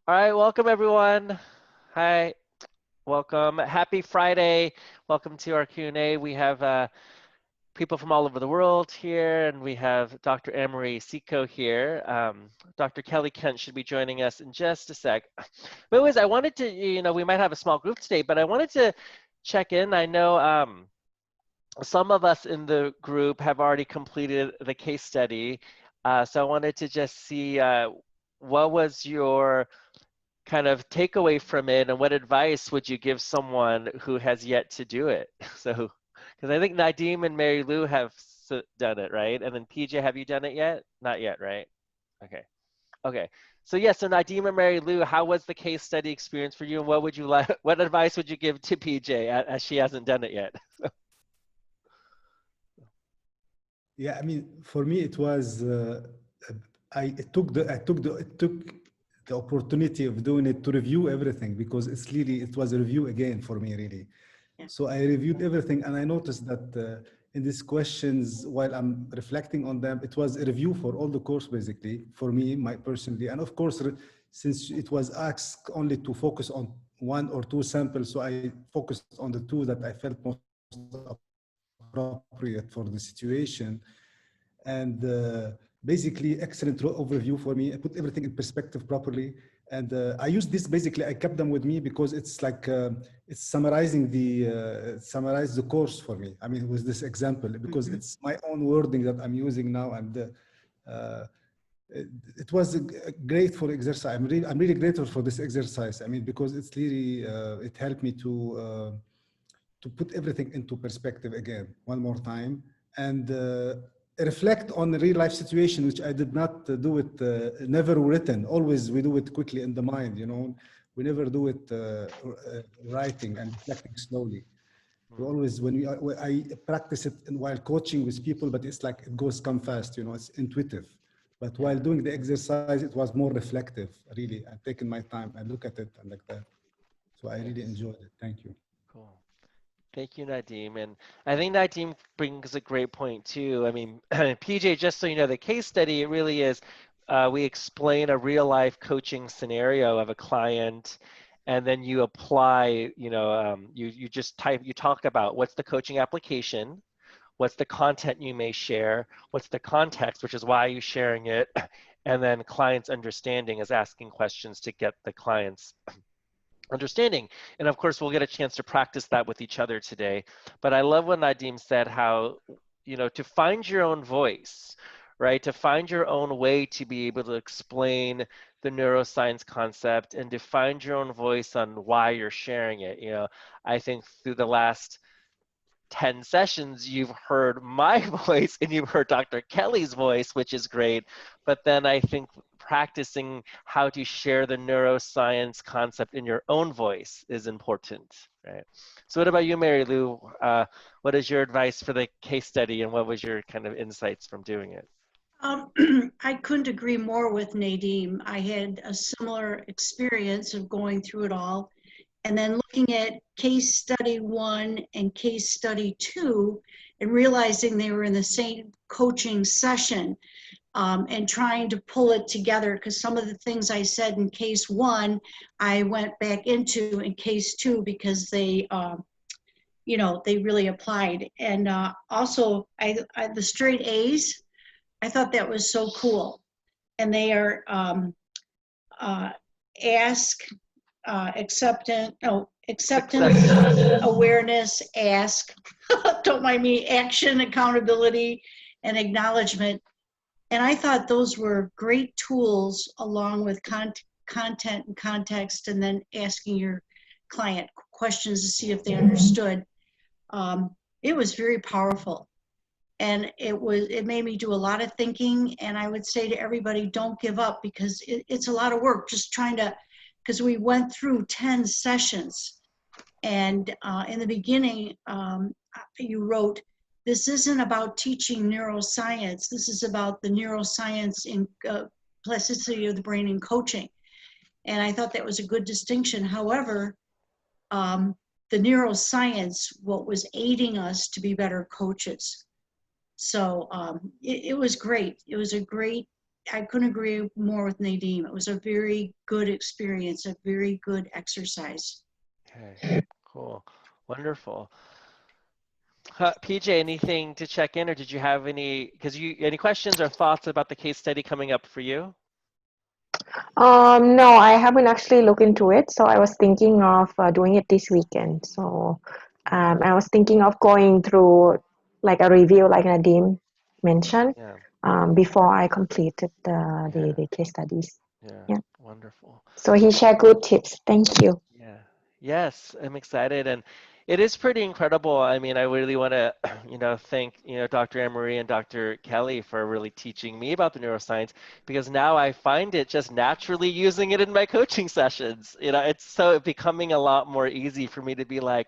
All right, welcome everyone. Hi, welcome. Happy Friday. Welcome to our Q&A. We have people from all over the world here, and we have Dr. Anne-Marie Seco here. Dr. Kelly Kent should be joining us in just a sec. But anyways, I wanted to, we might have a small group today, but I wanted to check in. I know some of us in the group have already completed the case study. So I wanted to just see what was your kind of takeaway from it, and what advice would you give someone who has yet to do it? So, because I think Nadim and Mary Lou have done it, right? And then PJ, have you done it yet? Not yet, right? Okay. Okay. So yeah, so Nadim and Mary Lou, how was the case study experience for you, and what would you like? What advice would you give to PJ as she hasn't done it yet? Yeah, I mean, for me, it was it took the opportunity of doing it to review everything because it was a review again for me really. Yeah. So I reviewed everything and I noticed that in these questions, while I'm reflecting on them, it was a review for all the course basically for me, my personally, and of course, since it was asked only to focus on one or two samples, so I focused on the two that I felt most appropriate for the situation. And basically excellent overview for me. I put everything in perspective properly, and I used this basically. I kept them with me because it's like it's summarize the course for me. I mean, with this example because it's my own wording that I'm using now, and uh, it was a grateful exercise. I'm really grateful for this exercise. I mean, because it's really it helped me to put everything into perspective again one more time and reflect on the real life situation, which I did not do it, never written. Always we do it quickly in the mind, you know. We never do it writing and reflecting slowly. We always, I practice it while coaching with people, but it's like it goes come fast, you know, it's intuitive. But Yeah. while doing the exercise, it was more reflective, really. I'm taking my time, I look at it and like that. So I really Nice. enjoyed it. Thank you. Cool. Thank you, Nadim. And I think Nadim brings a great point too. I mean, PJ, just so you know, the case study, it really is, we explain a real life coaching scenario of a client, and then you apply, you just you talk about what's the coaching application, what's the content you may share, what's the context, which is why you're sharing it, and then client's understanding is asking questions to get the client's understanding. And of course, we'll get a chance to practice that with each other today. But I love what Nadim said, how, to find your own voice, right? To find your own way to be able to explain the neuroscience concept and to find your own voice on why you're sharing it. I think through the last 10 sessions, you've heard my voice and you've heard Dr. Kelly's voice, which is great. But then I think practicing how to share the neuroscience concept in your own voice is important, right? So what about you, Mary Lou? What is your advice for the case study, and what was your kind of insights from doing it? I couldn't agree more with Nadim. I had a similar experience of going through it all and then looking at case study 1 and case study 2 and realizing they were in the same coaching session, and trying to pull it together, because some of the things I said in case 1, I went back into in case 2 because they, they really applied. And also, the straight A's, I thought that was so cool. And they are ask, acceptance, awareness, ask, don't mind me, action, accountability, and acknowledgement. And I thought those were great tools along with content and context, and then asking your client questions to see if they understood. It was very powerful. And it made me do a lot of thinking. And I would say to everybody, don't give up, because it's a lot of work just trying to, because we went through 10 sessions. And in the beginning, you wrote, this isn't about teaching neuroscience. This is about the neuroscience in plasticity of the brain and coaching. And I thought that was a good distinction. However, the neuroscience, what was aiding us to be better coaches. So it was great. It was a great I couldn't agree more with Nadim. It was a very good experience, a very good exercise. Okay, cool. Wonderful. PJ, anything to check in, or did you have any questions or thoughts about the case study coming up for you? No, I haven't actually looked into it, so I was thinking of doing it this weekend. So I was thinking of going through like a review, like Nadim mentioned, Yeah, before I completed yeah, the case studies. yeah. Yeah. Wonderful. So he shared good tips. Thank you. Yeah. Yes, I'm excited, and it is pretty incredible. I mean, I really want to, thank, Dr. Anne-Marie and Dr. Kelly for really teaching me about the neuroscience, because now I find it just naturally using it in my coaching sessions. It's so becoming a lot more easy for me to be like,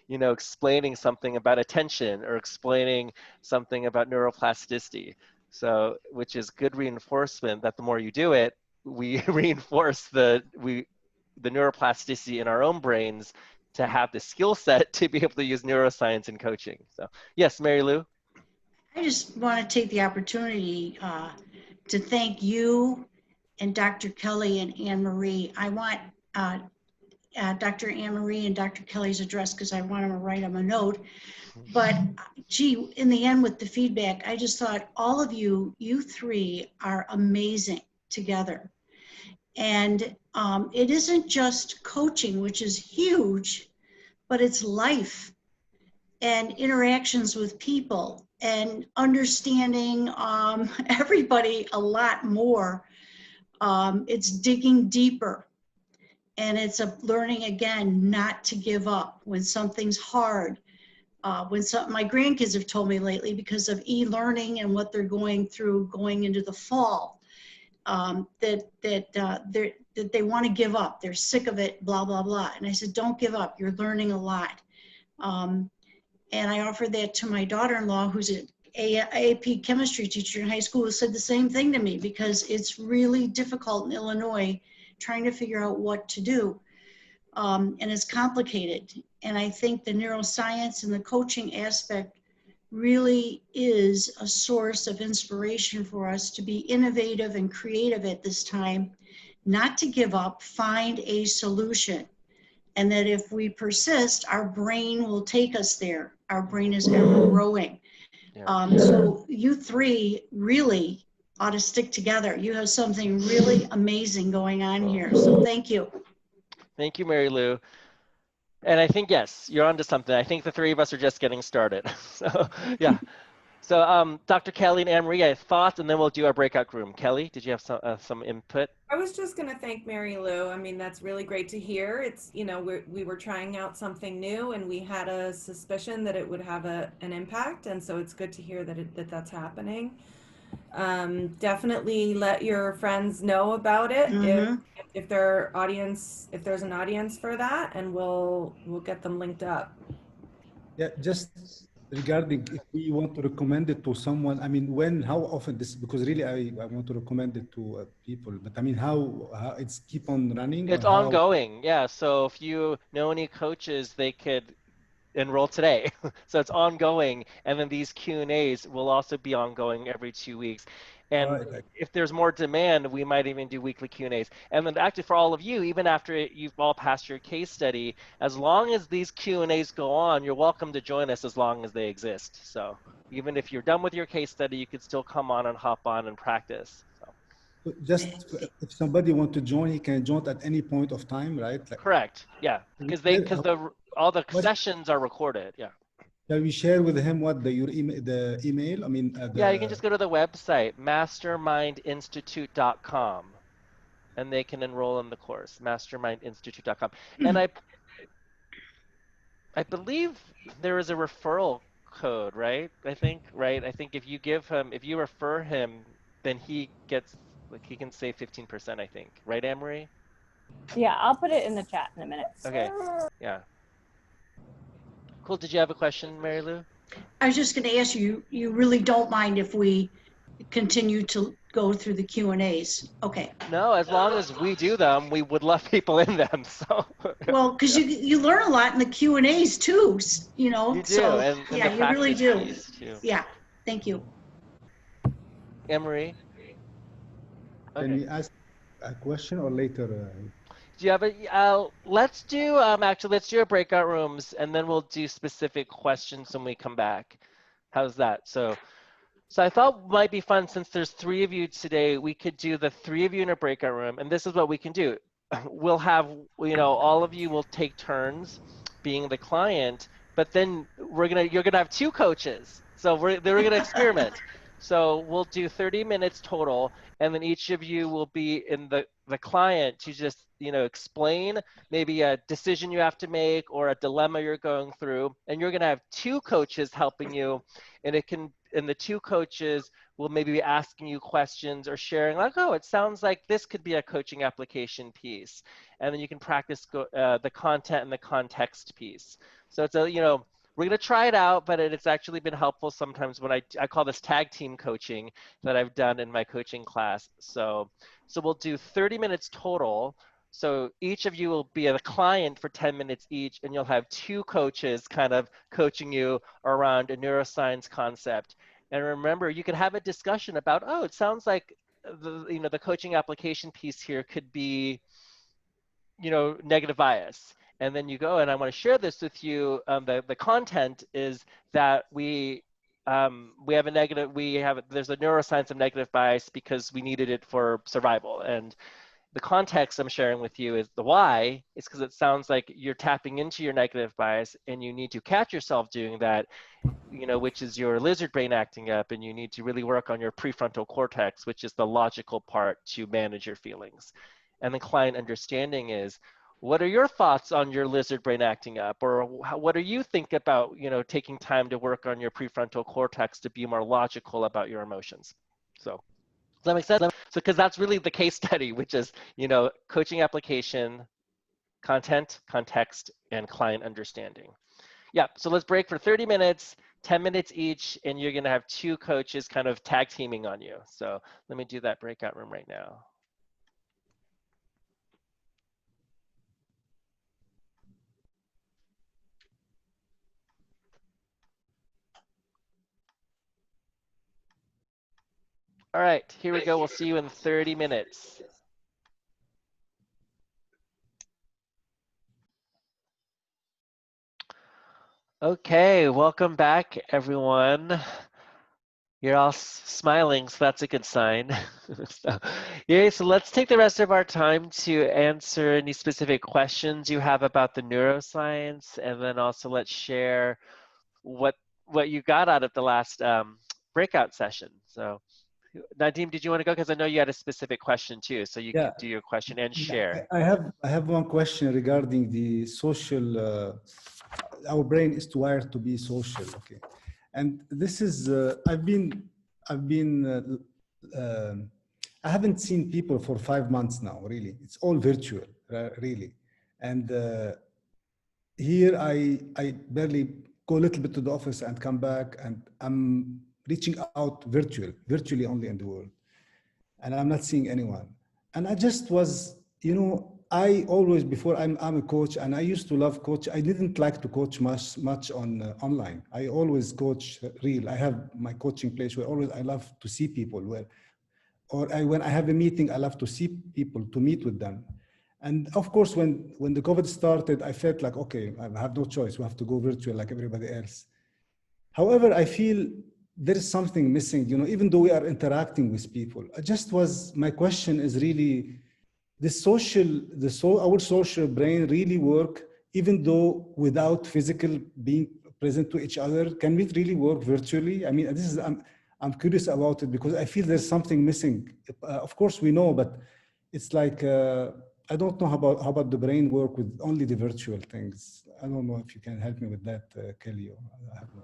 explaining something about attention or explaining something about neuroplasticity. So, which is good reinforcement that the more you do it, we reinforce the neuroplasticity in our own brains to have the skill set to be able to use neuroscience in coaching. So, yes, Mary Lou. I just want to take the opportunity to thank you and Dr. Kelly and Anne Marie. I want Dr. Anne Marie and Dr. Kelly's address because I want to write them a note. But gee, in the end with the feedback, I just thought all of you three are amazing together. And it isn't just coaching, which is huge, but it's life and interactions with people and understanding everybody a lot more. It's digging deeper, and it's a learning again not to give up when something's hard. My grandkids have told me lately, because of e-learning and what they're going through going into the fall, that they want to give up. They're sick of it, blah blah blah. And I said, don't give up. You're learning a lot. And I offered that to my daughter-in-law, who's an AP chemistry teacher in high school, who said the same thing to me, because it's really difficult in Illinois trying to figure out what to do. And it's complicated. And I think the neuroscience and the coaching aspect really is a source of inspiration for us to be innovative and creative at this time, not to give up, find a solution. And that if we persist, our brain will take us there. Our brain is ever growing. Yeah. So you three really ought to stick together. You have something really amazing going on here. So thank you. Thank you, Mary Lou. And I think, yes, you're onto something. I think the three of us are just getting started. So, yeah. So, Dr. Kelly and Anne-Marie, thoughts, and then we'll do our breakout room. Kelly, did you have some input? I was just going to thank Mary Lou. I mean, that's really great to hear. It's, we were trying out something new, and we had a suspicion that it would have an impact. And so it's good to hear that that's happening. Definitely let your friends know about it if there's an audience for that, and we'll get them linked up. Yeah, just regarding if we want to recommend it to someone, I mean, how often this, because really I want to recommend it to people, but I mean, how it's keep on running, or It's how? ongoing, yeah. So if you know any coaches, they could enroll today. So it's ongoing, and then these Q&As will also be ongoing every 2 weeks. All And right, if there's more demand, we might even do weekly Q&As. And then actually for all of you, even after you've all passed your case study, as long as these Q&As go on, you're welcome to join us as long as they exist. So even if you're done with your case study, you could still come on and hop on and practice. So. so just if somebody want to join, he can join at any point of time, right? Like, Correct. Yeah, because all the what sessions are recorded. Yeah. can we share with him what your email, the email? I mean, Yeah, you can just go to the website, mastermindinstitute.com, and they can enroll in the course, mastermindinstitute.com. And I believe there is a referral code, right? right? I think if you refer him, then he can save 15%, I think. Right, Anne-Marie? Yeah, I'll put it in the chat in a minute. Okay. Yeah. Cool. Did you have a question, Mary Lou? I was just going to ask you, you really don't mind if we continue to go through the Q&As? Okay. No, as long as we do them, we would love people in them. So Well, because yeah. you learn a lot in the Q&As too, You do, so and yeah, the you really practice do. piece too. Yeah, thank you. Anne-Marie? Can Okay. we ask a question or later? Do you have a, let's do, actually, let's do our breakout rooms and then we'll do specific questions when we come back. How's that? So I thought might be fun since there's three of you today, we could do the three of you in a breakout room. And this is what we can do. We'll have, all of you will take turns being the client, but then you're gonna have two coaches. So they're gonna experiment. So we'll do 30 minutes total, and then each of you will be in the client to just, explain maybe a decision you have to make or a dilemma you're going through. And you're gonna have two coaches helping you, and the two coaches will maybe be asking you questions or sharing like, oh, it sounds like this could be a coaching application piece. And then you can practice the content and the context piece. So it's we're going to try it out, but it's actually been helpful sometimes when I call this tag team coaching that I've done in my coaching class. So we'll do 30 minutes total. So each of you will be a client for 10 minutes each, and you'll have two coaches kind of coaching you around a neuroscience concept. And remember, you could have a discussion about, oh, it sounds like the coaching application piece here could be, negative bias. And then you go, and I want to share this with you. The content is that there's a neuroscience of negative bias because we needed it for survival. And the context I'm sharing with you is the why. It's because it sounds like you're tapping into your negative bias and you need to catch yourself doing that, which is your lizard brain acting up, and you need to really work on your prefrontal cortex, which is the logical part to manage your feelings. And the client understanding is, what are your thoughts on your lizard brain acting up? Or what do you think about, taking time to work on your prefrontal cortex to be more logical about your emotions? So does that make sense? So, because that's really the case study, which is, coaching application, content, context, and client understanding. Yeah, so let's break for 30 minutes, 10 minutes each, and you're gonna have two coaches kind of tag teaming on you. So let me do that breakout room right now. All right, here we go. We'll see you in 30 minutes. Okay, welcome back, everyone. You're all smiling, so that's a good sign. So let's take the rest of our time to answer any specific questions you have about the neuroscience, and then also let's share what you got out of the last breakout session. So Nadim, did you want to go? Because I know you had a specific question too, so you Yeah. could do your question and share. I have one question regarding the social. Our brain is wired to be social. Okay, and this is I've been I haven't seen people for 5 months now. Really, it's all virtual. Really, and here I barely go a little bit to the office and come back, and I'm reaching out virtually only in the world, and I'm not seeing anyone. And I just was, I always before I'm a coach, and I used to love coach. I didn't like to coach much on online. I always coach real. I have my coaching place where always I love to see people when I have a meeting, I love to see people, to meet with them. And of course, when the COVID started, I felt like, okay, I have no choice. We have to go virtual like everybody else. However, I feel there is something missing, even though we are interacting with people. My question is really, our social brain really work, even though without physical being present to each other? Can it really work virtually? I mean, I'm curious about it because I feel there's something missing. Of course we know, but it's like, I don't know how about the brain work with only the virtual things. I don't know if you can help me with that, Kelly. I have no.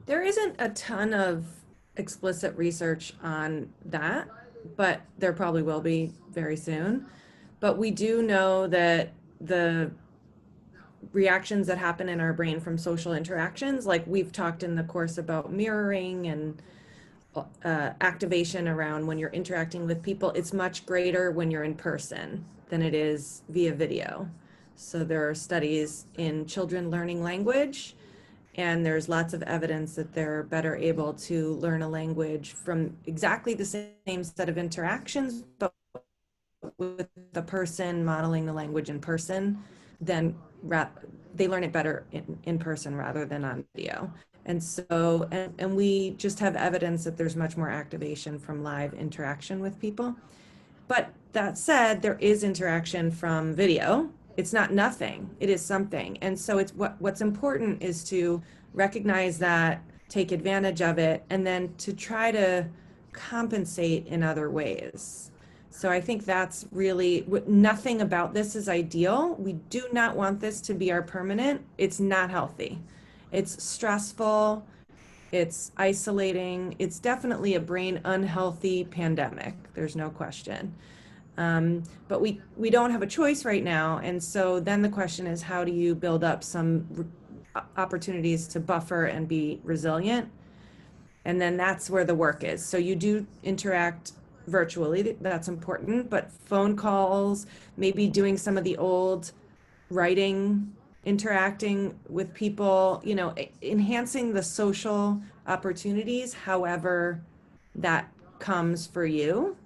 There isn't a ton of explicit research on that, but there probably will be very soon. But we do know that the reactions that happen in our brain from social interactions, like we've talked in the course about mirroring and activation around when you're interacting with people, it's much greater when you're in person than it is via video. So there are studies in children learning language And there's lots of evidence that they're better able to learn a language from exactly the same set of interactions, but with the person modeling the language in person, then they learn it better in person rather than on video. And so, and we just have evidence that there's much more activation from live interaction with people. But that said, there is interaction from video. It's not nothing, it is something. And so it's what's important is to recognize that, take advantage of it, and then to try to compensate in other ways. So I think that's really, nothing about this is ideal. We do not want this to be our permanent. It's not healthy. It's stressful. It's isolating. It's definitely a brain unhealthy pandemic. There's no question. But we don't have a choice right now. And so then the question is, how do you build up some opportunities to buffer and be resilient? And then that's where the work is. So you do interact virtually, that's important, but phone calls, maybe doing some of the old writing, interacting with people, you know, enhancing the social opportunities, however that comes for you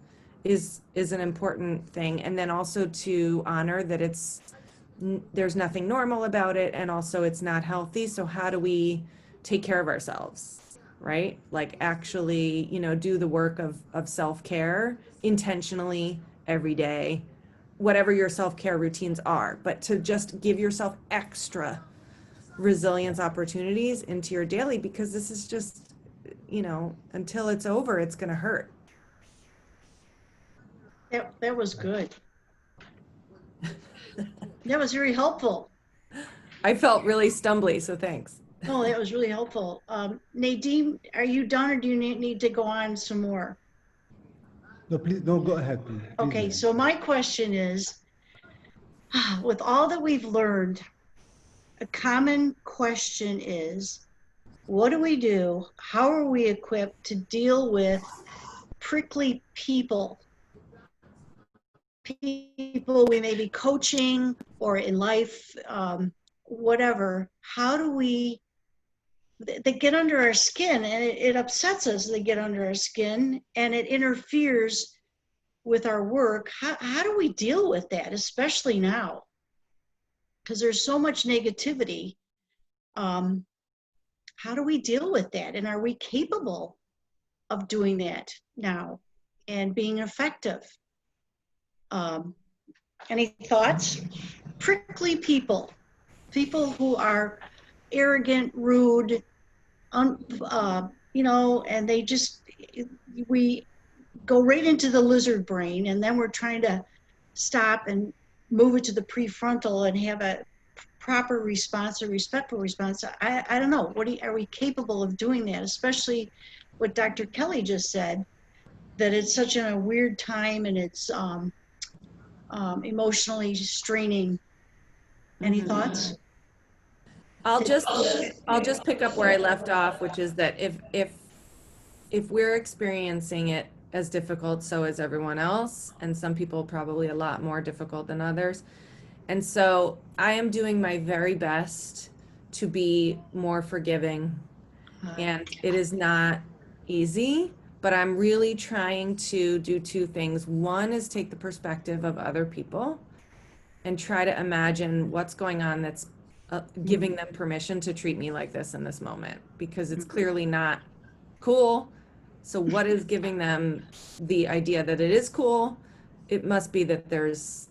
is an important thing. And then also to honor that there's nothing normal about it, and also it's not healthy. So how do we take care of ourselves, right? Like actually, you know, do the work of self-care intentionally every day, whatever your self-care routines are, but to just give yourself extra resilience opportunities into your daily, because this is just, you know, until it's over, it's going to hurt. That was good. That was very helpful. I felt really stumbly, so thanks. No, that was really helpful. Nadine, are you done, or do you need to go on some more? No, please, no, go ahead, please. Okay, so my question is, with all that we've learned, a common question is, what do we do? How are we equipped to deal with prickly people? People we may be coaching or in life, whatever. How do we, they get under our skin, and it upsets us. They get under our skin and it interferes with our work. How do we deal with that, especially now? Because there's so much negativity. How do we deal with that? And are we capable of doing that now and being effective? Any thoughts? Prickly people, people who are arrogant, rude, you know, and we go right into the lizard brain, and then we're trying to stop and move it to the prefrontal and have a proper response, a respectful response. I don't know. Are we capable of doing that? Especially what Dr. Kelly just said, that it's such a weird time, and it's emotionally straining. Any thoughts? I'll just pick up where I left off, which is that if we're experiencing it as difficult, so is everyone else, and some people probably a lot more difficult than others. And so I am doing my very best to be more forgiving. And it is not easy, but I'm really trying to do two things. One is take the perspective of other people and try to imagine what's going on that's giving them permission to treat me like this in this moment, because it's clearly not cool. So what is giving them the idea that it is cool? It must be that there's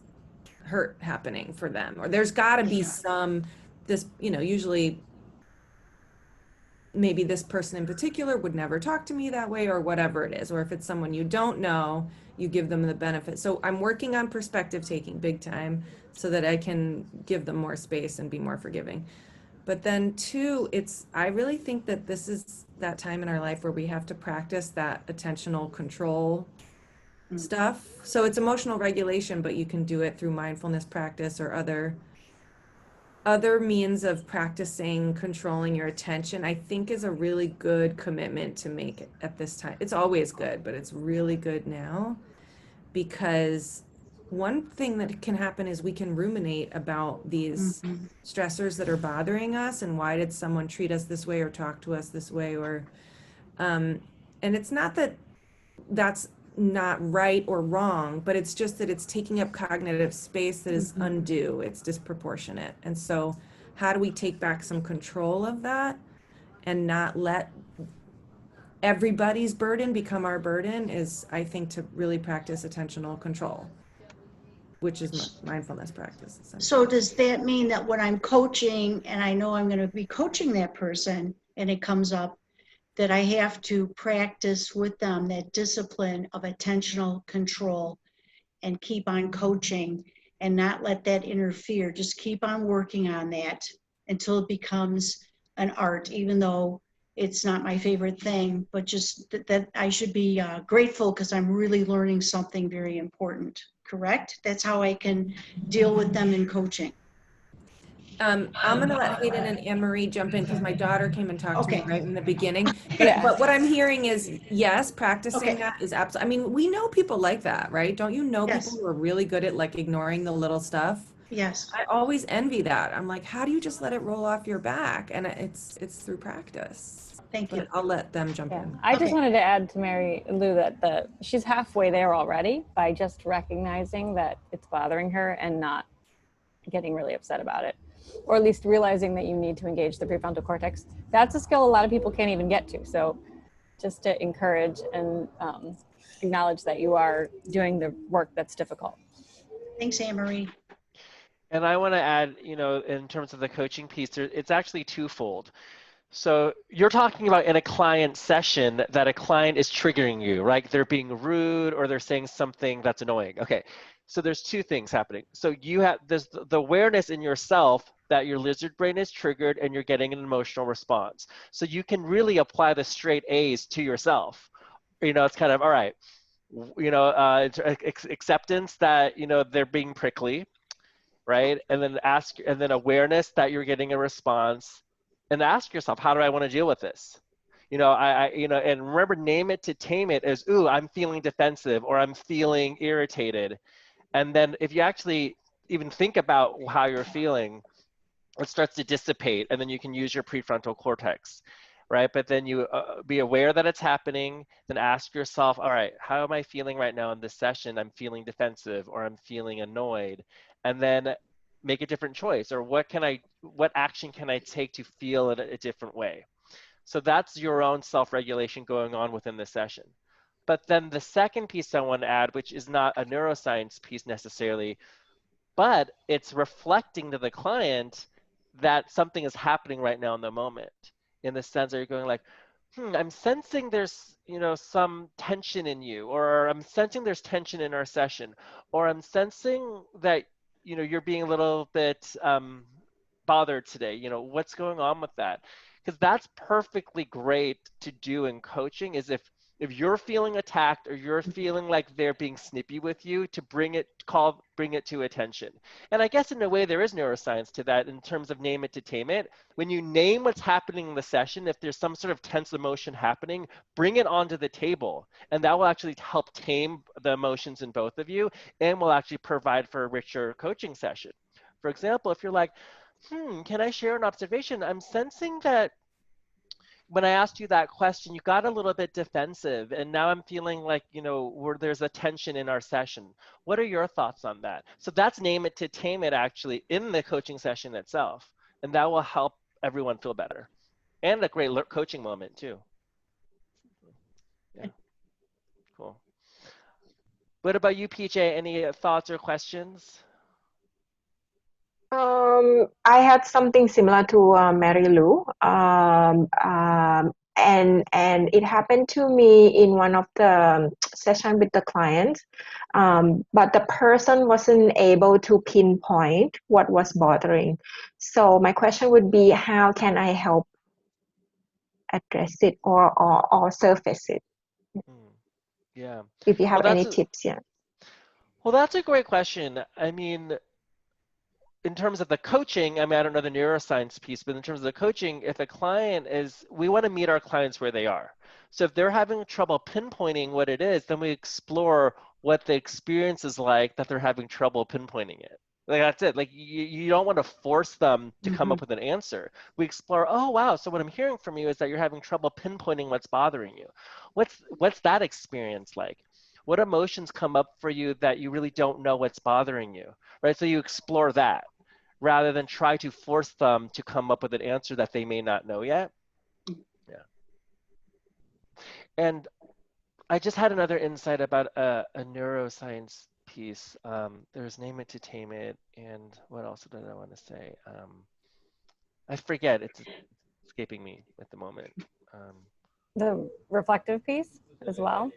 hurt happening for them, or there's got to be you know, usually maybe this person in particular would never talk to me that way, or whatever it is. Or if it's someone you don't know, you give them the benefit. So I'm working on perspective taking big time so that I can give them more space and be more forgiving. But then two, I really think that this is that time in our life where we have to practice that attentional control stuff. So it's emotional regulation, but you can do it through mindfulness practice or other means of practicing controlling your attention. I think is a really good commitment to make at this time. It's always good, but it's really good now, because one thing that can happen is we can ruminate about these stressors that are bothering us and why did someone treat us this way or talk to us this way or and it's not that that's not right or wrong, but it's just that it's taking up cognitive space that is undue, it's disproportionate. And so how do we take back some control of that and not let everybody's burden become our burden is, I think, to really practice attentional control, which is mindfulness practice, So essentially. does that mean that when I'm coaching and I know I'm going to be coaching that person and it comes up, that I have to practice with them that discipline of attentional control and keep on coaching and not let that interfere? Just keep on working on that until it becomes an art, even though it's not my favorite thing, but just that I should be grateful because I'm really learning something very important, correct? That's how I can deal with them in coaching. I'm going to let Hayden and Anne Marie jump in because my daughter came and talked to me Okay. right in the beginning. Yeah. But what I'm hearing is, yes, practicing Okay. that is absolutely, I mean, we know people like that, right? Don't you know people Yes. who are really good at like ignoring the little stuff? Yes. I always envy that. I'm like, how do you just let it roll off your back? And it's through practice. Thank you. But I'll let them jump Yeah, in. I just Okay. wanted to add to Mary Lou that she's halfway there already by just recognizing that it's bothering her and not getting really upset about it, or at least realizing that you need to engage the prefrontal cortex. That's a skill a lot of people can't even get to. So just to encourage and acknowledge that you are doing the work that's difficult. Thanks, Anne Marie. And I want to add, in terms of the coaching piece, it's actually twofold. So you're talking about in a client session that a client is triggering you, right? They're being rude or they're saying something that's annoying. Okay, so there's two things happening. So you have this the awareness in yourself that your lizard brain is triggered and you're getting an emotional response. So you can really apply the straight A's to yourself. It's kind of all right. Acceptance that they're being prickly, right? And then awareness that you're getting a response, and ask yourself, how do I want to deal with this? And remember, name it to tame it as, ooh, I'm feeling defensive or I'm feeling irritated. And then if you actually even think about how you're feeling, it starts to dissipate, and then you can use your prefrontal cortex, right? But then you be aware that it's happening, then ask yourself, all right, how am I feeling right now in this session? I'm feeling defensive or I'm feeling annoyed. And then make a different choice, or what action can I take to feel it a different way? So that's your own self-regulation going on within the session. But then the second piece I want to add, which is not a neuroscience piece necessarily, but it's reflecting to the client that something is happening right now in the moment, in the sense that you're going like, I'm sensing there's some tension in you, or I'm sensing there's tension in our session, or I'm sensing that you're being a little bit bothered today. What's going on with that? Because that's perfectly great to do in coaching, is if you're feeling attacked or you're feeling like they're being snippy with you, to bring it to attention. And I guess in a way there is neuroscience to that in terms of name it to tame it. When you name what's happening in the session, if there's some sort of tense emotion happening, bring it onto the table, and that will actually help tame the emotions in both of you and will actually provide for a richer coaching session. For example, if you're like, can I share an observation? I'm sensing that when I asked you that question, you got a little bit defensive, and now I'm feeling like, where there's a tension in our session. What are your thoughts on that? So that's name it to tame it actually in the coaching session itself, and that will help everyone feel better, and a great coaching moment too. Yeah, cool. What about you, PJ? Any thoughts or questions? I had something similar to Mary Lou, and it happened to me in one of the session with the clients, but the person wasn't able to pinpoint what was bothering. So my question would be, how can I help address it or surface it? Hmm. Yeah. If you Well, have that's any a, tips, yeah. well, that's a great question. I mean, in terms of the coaching, I mean, I don't know the neuroscience piece, but in terms of the coaching, if a client we want to meet our clients where they are. So if they're having trouble pinpointing what it is, then we explore what the experience is like that they're having trouble pinpointing it. Like that's it. Like you don't want to force them to come up with an answer. We explore, oh wow, so what I'm hearing from you is that you're having trouble pinpointing what's bothering you. What's that experience like? What emotions come up for you that you really don't know what's bothering you, right? So you explore that rather than try to force them to come up with an answer that they may not know yet. Yeah. And I just had another insight about a neuroscience piece. There's name it to tame it, and what else did I want to say? I forget. It's escaping me at the moment. The reflective piece as well,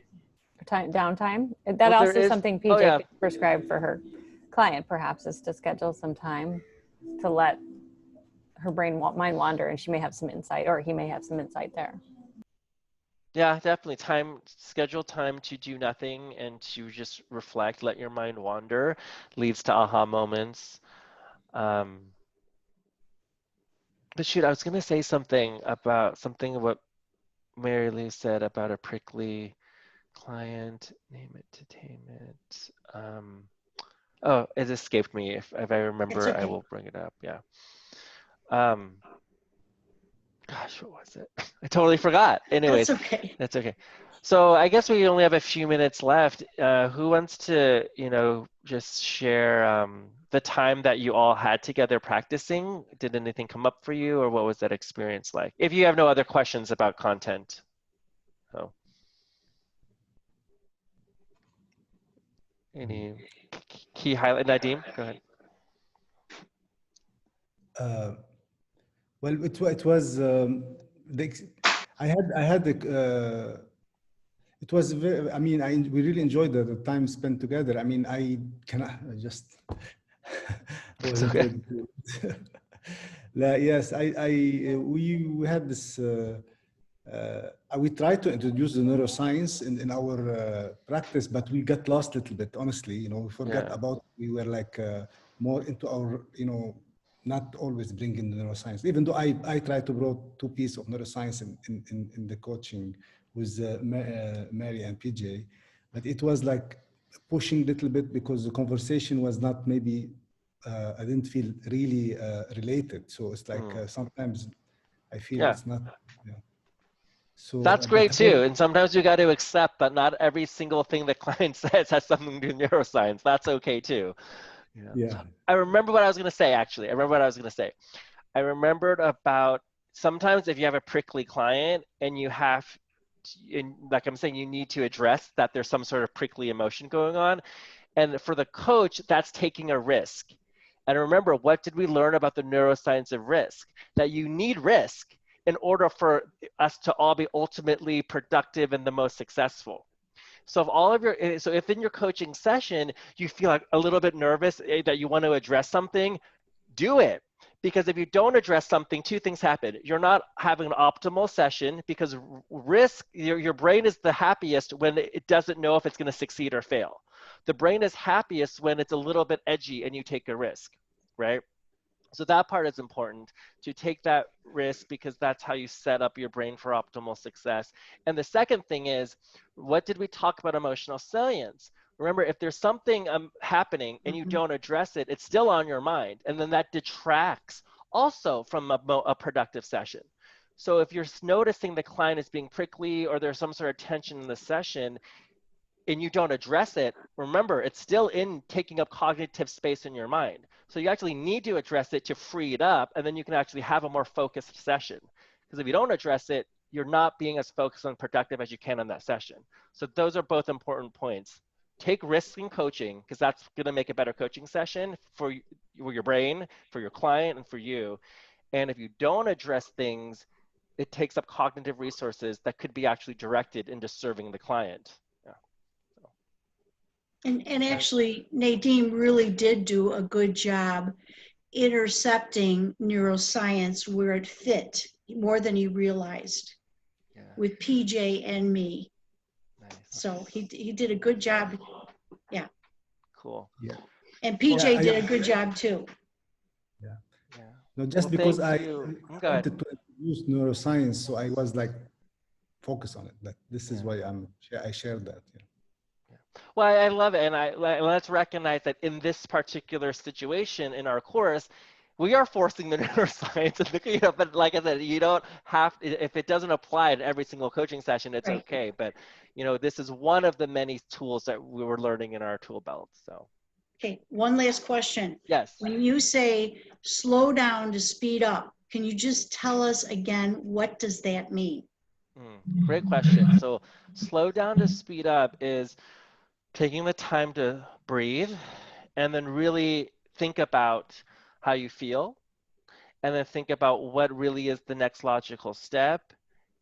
time, downtime. That Well, there also is is. something Oh PJ yeah, could prescribe for her client, perhaps, is to schedule some time to let her mind wander, and she may have some insight, or he may have some insight there. yeah, definitely. Schedule time to do nothing and to just reflect. Let your mind wander. Leads to aha moments. But shoot, I was gonna say something about what Mary Lou said about a prickly client, name it to tame it. Oh, it escaped me. If I It's remember, I okay. will bring it up. Yeah. Um, gosh, what was it? I totally forgot. That's Anyways, okay. that's okay. So I guess we only have a few minutes left. Who wants to, just share the time that you all had together practicing? Did anything come up for you, or what was that experience like? If you have no other questions about content. Oh, any key highlight? Nadim, go ahead. Well, it was I had it was very, I mean, we really enjoyed the time spent together. I mean, I cannot I just It's was it okay. with yes, we had this we tried to introduce the neuroscience in our practice, but we got lost a little bit, honestly. We forgot Yeah. about, we were like more into our, not always bringing the neuroscience, even though I tried to bring two pieces of neuroscience in the coaching with Mary and PJ, but it was like pushing a little bit because the conversation was not maybe, I didn't feel really related. So it's like sometimes I feel Yeah. it's not, yeah. So, That's but great too. And sometimes you got to accept that not every single thing the client says has something to do with neuroscience. That's okay too. Yeah. yeah, I remember what I was going to say, actually. I remember what I was going to say. I remembered about sometimes if you have a prickly client and you have, like I'm saying, you need to address that there's some sort of prickly emotion going on. And for the coach, that's taking a risk. And remember, what did we learn about the neuroscience of risk? That you need risk in order for us to all be ultimately productive and the most successful. So if in your coaching session you feel like a little bit nervous that you want to address something, do it. Because if you don't address something, two things happen. You're not having an optimal session because your brain is the happiest when it doesn't know if it's going to succeed or fail. The brain is happiest when it's a little bit edgy and you take a risk, right? So that part is important, to take that risk, because that's how you set up your brain for optimal success. And the second thing is, what did we talk about emotional salience? Remember, if there's something happening and you don't address it, it's still on your mind. And then that detracts also from a productive session. So if you're noticing the client is being prickly or there's some sort of tension in the session, and you don't address it, remember, it's still in taking up cognitive space in your mind. So you actually need to address it to free it up, and then you can actually have a more focused session. Because if you don't address it, you're not being as focused and productive as you can on that session. So those are both important points. Take risks in coaching, because that's going to make a better coaching session for your brain, for your client, and for you. And if you don't address things, it takes up cognitive resources that could be actually directed into serving the client. And actually, Nadim really did do a good job intercepting neuroscience where it fit more than he realized Yeah. with PJ and me. Nice. So he did a good job. Yeah. Cool. yeah, And PJ yeah. did a good job too. Yeah. Yeah. No, just Well, because thank I you. Go ahead. wanted to introduce neuroscience, so I was like focused on it. That this is Yeah. why I shared that. Yeah. Well, I love it, and let's recognize that in this particular situation in our course, we are forcing the neuroscience, and but like I said, you don't have if it doesn't apply to every single coaching session, it's Right. okay. But this is one of the many tools that we were learning in our tool belt. So Okay, one last question. yes. When you say slow down to speed up, can you just tell us again, what does that mean? Great question. So slow down to speed up is taking the time to breathe and then really think about how you feel and then think about what really is the next logical step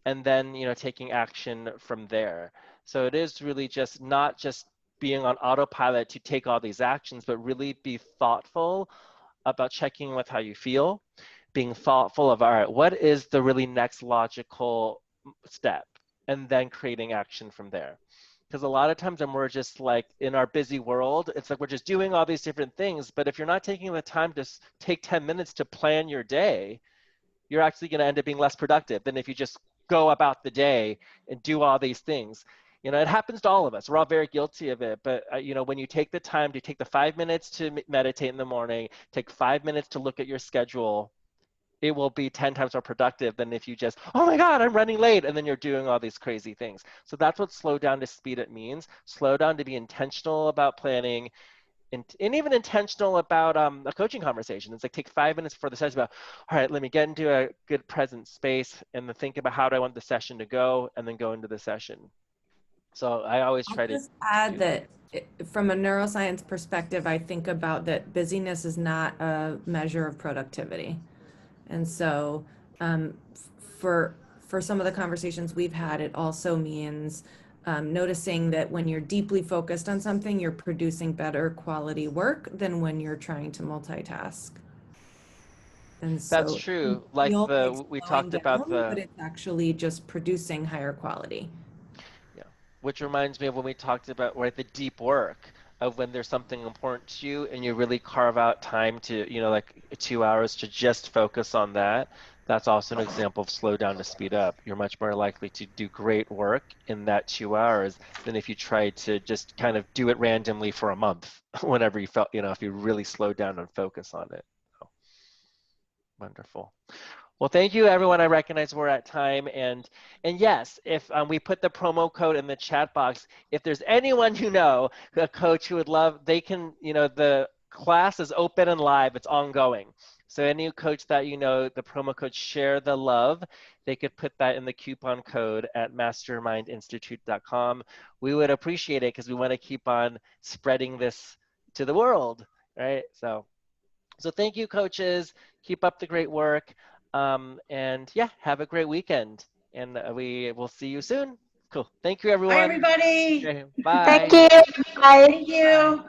and then taking action from there. So it is really just not just being on autopilot to take all these actions, but really be thoughtful about checking with how you feel, being thoughtful of, all right, what is the really next logical step, and then creating action from there. Because a lot of times when we're just like in our busy world, it's like we're just doing all these different things. But if you're not taking the time to take 10 minutes to plan your day, you're actually going to end up being less productive than if you just go about the day and do all these things. It happens to all of us. We're all very guilty of it. But, when you take the time to take the 5 minutes to meditate in the morning, take 5 minutes to look at your schedule, it will be 10 times more productive than if you just, oh my God, I'm running late, and then you're doing all these crazy things. So that's what slow down to speed it means. Slow down to be intentional about planning and even intentional about a coaching conversation. It's like take 5 minutes before the session about, all right, let me get into a good present space and then think about how do I want the session to go and then go into the session. So I always I'll try to just add do that. that from a neuroscience perspective, I think about that busyness is not a measure of productivity. And so for some of the conversations we've had, it also means noticing that when you're deeply focused on something, you're producing better quality work than when you're trying to multitask. And That's so it can true. Like feel like we slowing talked about down, but it's actually just producing higher quality. yeah, which reminds me of when we talked about the deep work of when there's something important to you and you really carve out time to, like 2 hours to just focus on that. That's also an example of slow down to speed up. You're much more likely to do great work in that 2 hours than if you try to just kind of do it randomly for a month whenever you felt, if you really slow down and focus on it. So, wonderful. Well, thank you, everyone. I recognize we're at time, and yes, if we put the promo code in the chat box, if there's anyone a coach who would love, they can, the class is open and live. It's ongoing. So any coach that the promo code Share the Love, they could put that in the coupon code at mastermindinstitute.com. We would appreciate it because we want to keep on spreading this to the world, right? So thank you, coaches. Keep up the great work. And yeah, have a great weekend. And we will see you soon. Cool. Thank you, Bye, everyone. everybody. Okay, Thank bye. you. Bye. Thank Bye. you.